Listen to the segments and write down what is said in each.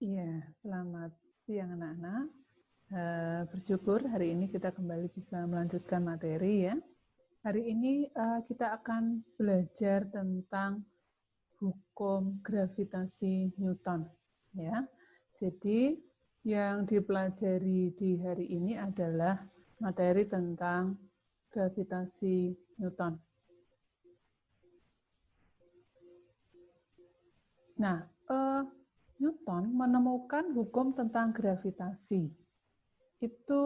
Iya, selamat siang anak-anak. Bersyukur hari ini kita kembali bisa melanjutkan materi ya. Hari ini kita akan belajar tentang hukum gravitasi Newton ya. Jadi yang dipelajari di hari ini adalah materi tentang gravitasi Newton. Nah, Newton menemukan hukum tentang gravitasi itu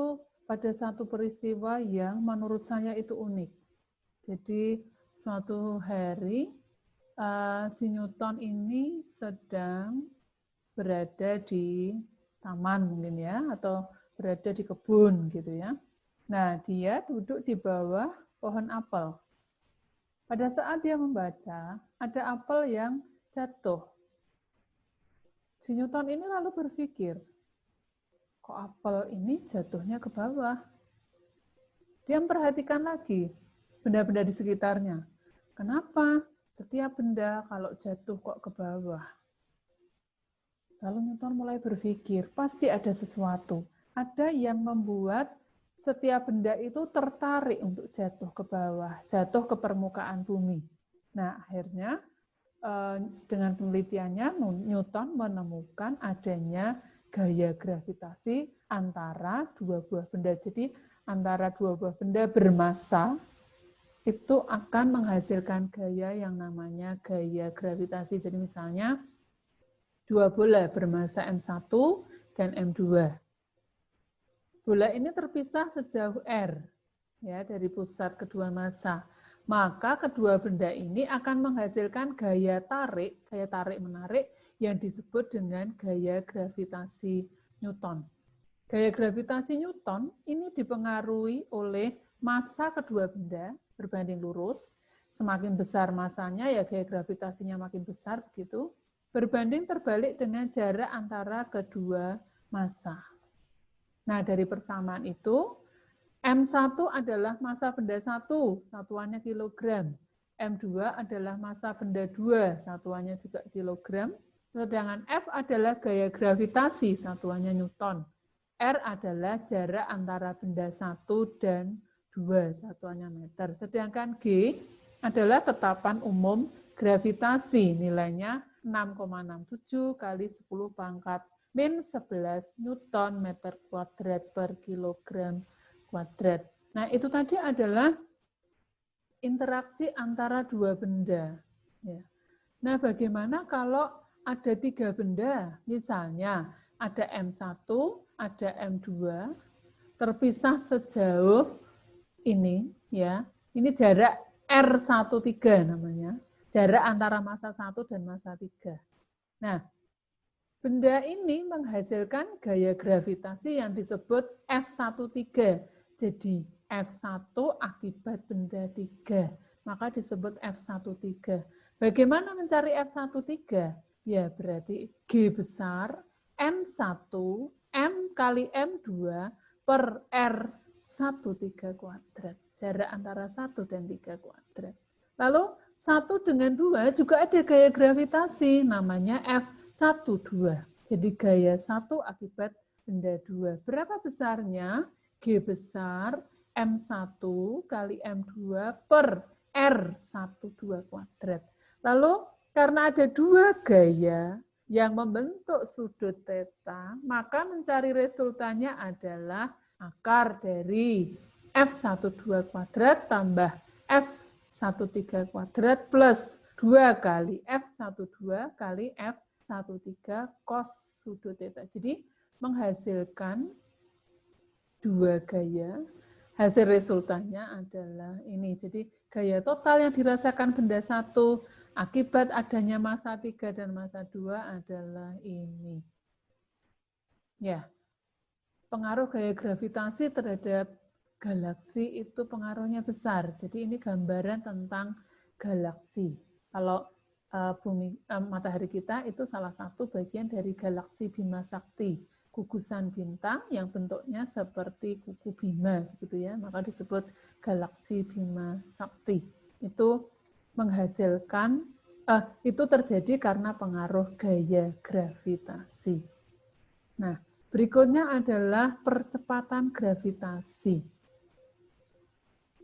pada satu peristiwa yang menurut saya itu unik. Jadi suatu hari si Newton ini sedang berada di taman mungkin ya, atau berada di kebun gitu ya. Nah, dia duduk di bawah pohon apel. Pada saat dia membaca, ada apel yang jatuh. Si Newton ini lalu berpikir, kok apel ini jatuhnya ke bawah? Dia memperhatikan lagi benda-benda di sekitarnya. Kenapa setiap benda kalau jatuh kok ke bawah? Lalu Newton mulai berpikir, pasti ada sesuatu. Ada yang membuat setiap benda itu tertarik untuk jatuh ke bawah, jatuh ke permukaan bumi. Nah, akhirnya dengan penelitiannya Newton menemukan adanya gaya gravitasi antara dua buah benda. Jadi antara dua buah benda bermassa itu akan menghasilkan gaya yang namanya gaya gravitasi. Jadi misalnya dua bola bermassa M1 dan M2. Bola ini terpisah sejauh R ya dari pusat kedua massa. Maka kedua benda ini akan menghasilkan gaya tarik-menarik yang disebut dengan gaya gravitasi Newton. Gaya gravitasi Newton ini dipengaruhi oleh massa kedua benda berbanding lurus. Semakin besar massanya, ya gaya gravitasinya makin besar begitu. Berbanding terbalik dengan jarak antara kedua massa. Nah, dari persamaan itu, M1 adalah massa benda 1, satuannya kilogram. M2 adalah massa benda 2, satuannya juga kilogram. Sedangkan F adalah gaya gravitasi, satuannya Newton. R adalah jarak antara benda 1 dan 2, satuannya meter. Sedangkan G adalah tetapan umum gravitasi, nilainya 6,67 kali 10 pangkat min 11 Newton meter kuadrat per kilogram kuadrat. Nah, itu tadi adalah interaksi antara dua benda. Ya. Nah, bagaimana kalau ada tiga benda? Misalnya, ada M1, ada M2, terpisah sejauh ini, ya. Ini jarak R13 namanya. Jarak antara massa 1 dan massa 3. Nah, benda ini menghasilkan gaya gravitasi yang disebut F13. Jadi F1 akibat benda 3, maka disebut F13. Bagaimana mencari F13? Ya berarti G besar, M1, M kali M2 per R13 kuadrat. Jarak antara 1 dan 3 kuadrat. Lalu 1 dengan 2 juga ada gaya gravitasi, namanya F12. Jadi gaya 1 akibat benda 2. Berapa besarnya? G besar M1 kali M2 per R12 kuadrat. Lalu karena ada dua gaya yang membentuk sudut theta, maka mencari resultannya adalah akar dari F12 kuadrat tambah F13 kuadrat plus 2 kali F12 kali F13 cos sudut theta. Jadi menghasilkan dua gaya, hasil resultannya adalah ini. Jadi gaya total yang dirasakan benda 1 akibat adanya massa 3 dan massa 2 adalah ini. Ya, pengaruh gaya gravitasi terhadap galaksi itu pengaruhnya besar. Jadi ini gambaran tentang galaksi. Kalau matahari kita itu salah satu bagian dari galaksi Bima Sakti, gugusan bintang yang bentuknya seperti kuku Bima gitu ya, maka disebut galaksi Bima Sakti. Itu menghasilkan itu terjadi karena pengaruh gaya gravitasi. Nah, berikutnya adalah percepatan gravitasi.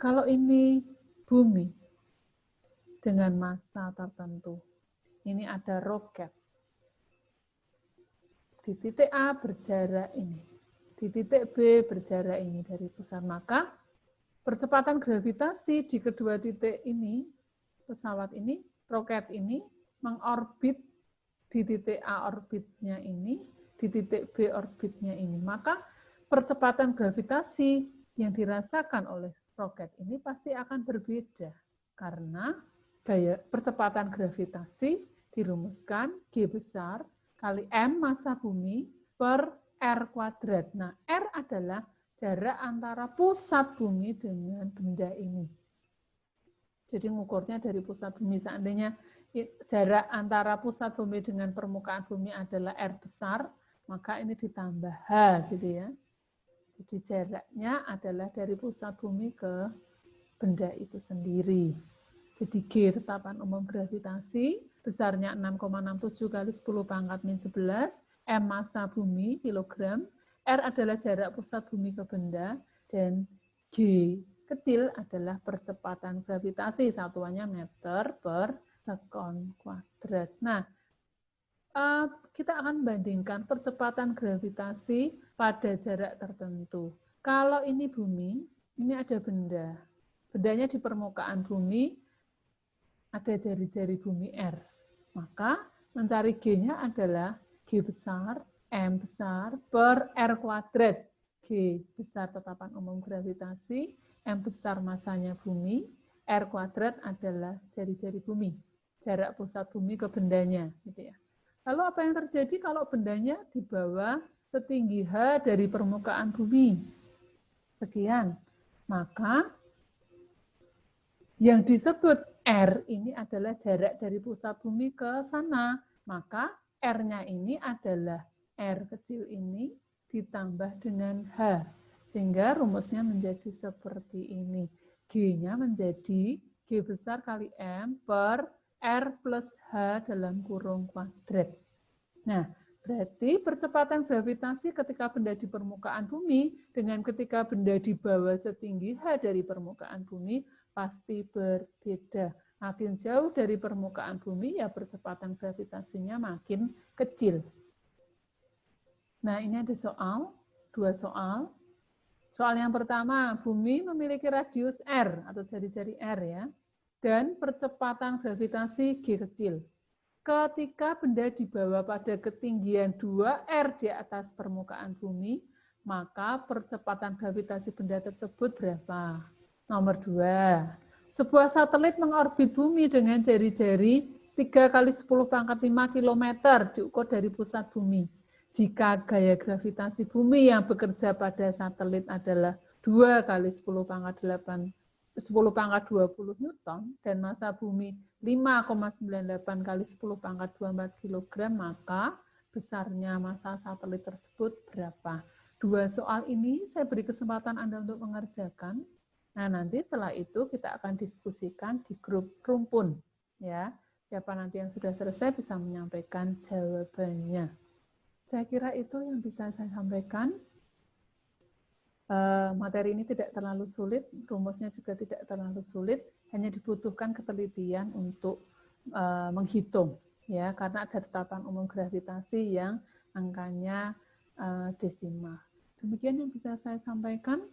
Kalau ini bumi dengan massa tertentu, ini ada roket. Di titik A berjarak ini, di titik B berjarak ini dari pusat. Maka percepatan gravitasi di kedua titik ini, pesawat ini, roket ini, mengorbit di titik A orbitnya ini, di titik B orbitnya ini. Maka percepatan gravitasi yang dirasakan oleh roket ini pasti akan berbeda. Karena gaya percepatan gravitasi dirumuskan G besar kali M massa bumi per R kuadrat. Nah, R adalah jarak antara pusat bumi dengan benda ini. Jadi ngukurnya dari pusat bumi. Seandainya jarak antara pusat bumi dengan permukaan bumi adalah R besar, maka ini ditambah H gitu ya. Jadi jaraknya adalah dari pusat bumi ke benda itu sendiri. Jadi G tetapan umum gravitasi besarnya 6,67 kali 10 pangkat min 11, M massa bumi kilogram, R adalah jarak pusat bumi ke benda, dan G kecil adalah percepatan gravitasi, satuannya meter per sekon kuadrat. Nah, kita akan bandingkan percepatan gravitasi pada jarak tertentu. Kalau ini bumi, ini ada benda. Bendanya di permukaan bumi, ada jari-jari bumi R. Maka mencari G-nya adalah G besar, M besar, per R kuadrat. G besar tetapan umum gravitasi, M besar masanya bumi, R kuadrat adalah jari-jari bumi. Jarak pusat bumi ke bendanya. Gitu ya. Lalu apa yang terjadi kalau bendanya di bawah setinggi H dari permukaan bumi? Sekian. Maka yang disebut R ini adalah jarak dari pusat bumi ke sana. Maka R-nya ini adalah R kecil ini ditambah dengan H. Sehingga rumusnya menjadi seperti ini. G-nya menjadi G besar kali M per R plus H dalam kurung kuadrat. Nah, berarti percepatan gravitasi ketika benda di permukaan bumi dengan ketika benda di bawah setinggi H dari permukaan bumi pasti berbeda. Makin jauh dari permukaan bumi, ya percepatan gravitasinya makin kecil. Nah, ini ada soal, 2 soal. Soal yang pertama, bumi memiliki radius R atau jari-jari R ya, dan percepatan gravitasi G kecil. Ketika benda dibawa pada ketinggian 2R di atas permukaan bumi, maka percepatan gravitasi benda tersebut berapa? Nomor 2, sebuah satelit mengorbit bumi dengan jari-jari 3 kali 10 pangkat 5 km diukur dari pusat bumi. Jika gaya gravitasi bumi yang bekerja pada satelit adalah 2 kali 10 pangkat 20 Newton dan massa bumi 5,98 kali 10 pangkat 24 kg, maka besarnya massa satelit tersebut berapa? 2 soal ini saya beri kesempatan Anda untuk mengerjakan. Nah, nanti setelah itu kita akan diskusikan di grup rumpun. Ya, siapa nanti yang sudah selesai bisa menyampaikan jawabannya. Saya kira itu yang bisa saya sampaikan. Materi ini tidak terlalu sulit, rumusnya juga tidak terlalu sulit, hanya dibutuhkan ketelitian untuk menghitung, ya, karena ada tetapan umum gravitasi yang angkanya desimal. Demikian yang bisa saya sampaikan.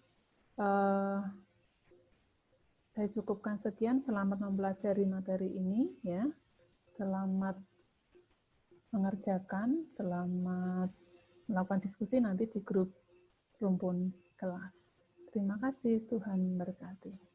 Saya cukupkan sekian. Selamat mempelajari materi ini, ya. Selamat mengerjakan, selamat melakukan diskusi nanti di grup rumpun kelas. Terima kasih, Tuhan memberkati.